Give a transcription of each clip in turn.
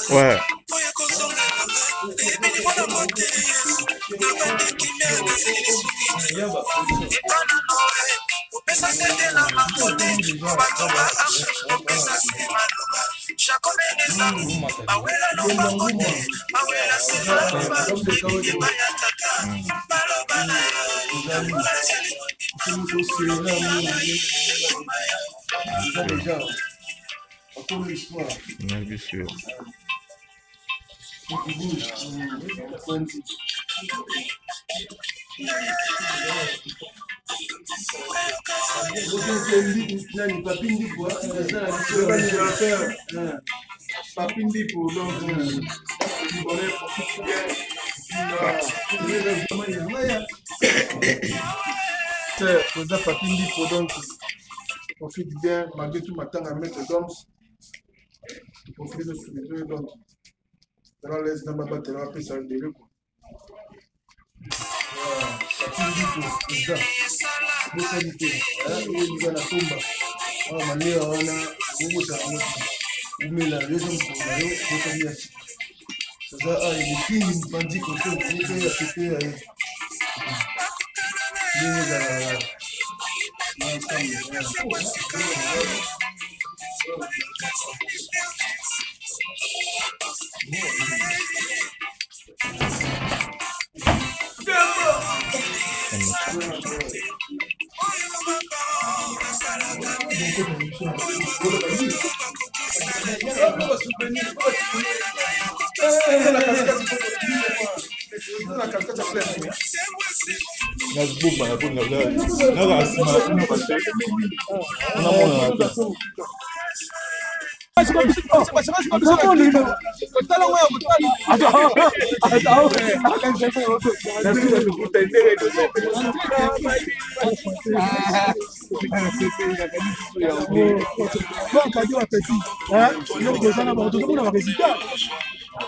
Ouais. Profite bien, malgré tout, m'attend à mettre d'hommes. Profite de ce que donc. Alors, laisse dans ma batterie, on va faire ça de l'eau.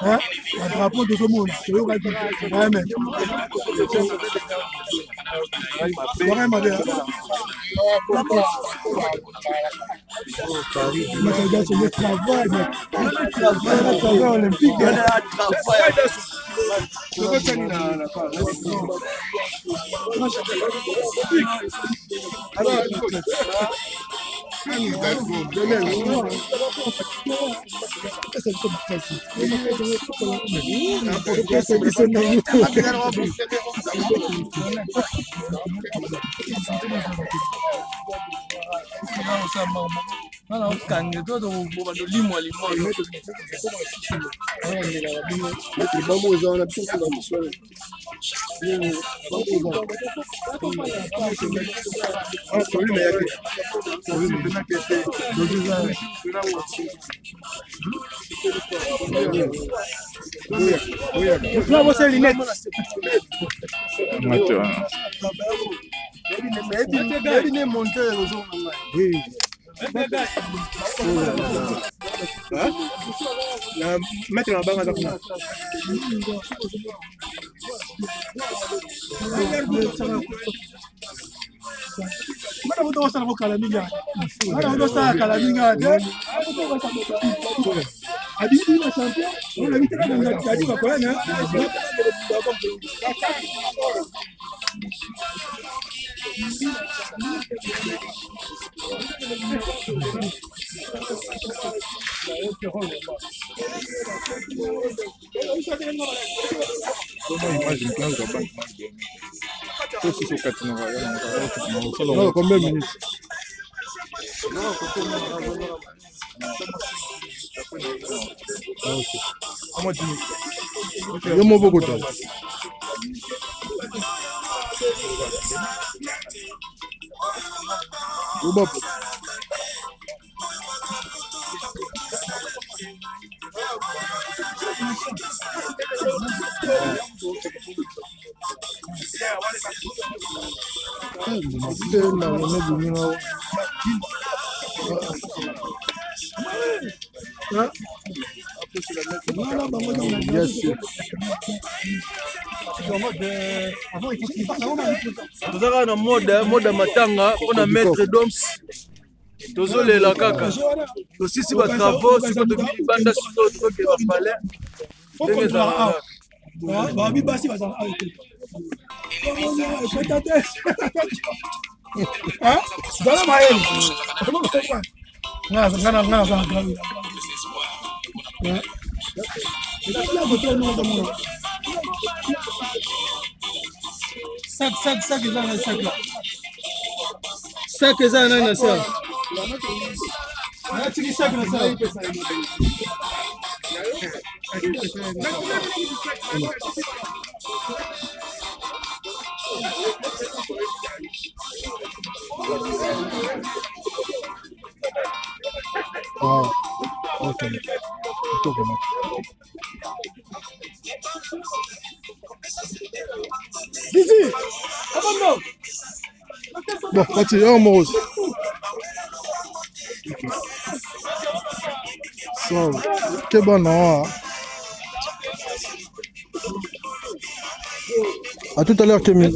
Un drapeau de tout le monde. C'est le travail olympique. Mettre la banque à Combien de minutes? Yo m'en vais côté. Tozaka na mode matanga mpona maître Doms tozolela kaka tosisi ba travaux siko tobili banda siko tokoke ba palais ndenge ezalaka babi basi bazala zala mayele sac eza nani na sa natiki sac na sa Ok. Zizi, abandon. Bon, parti, on mose. So, que bon, non. À tout à l'heure, Kémy.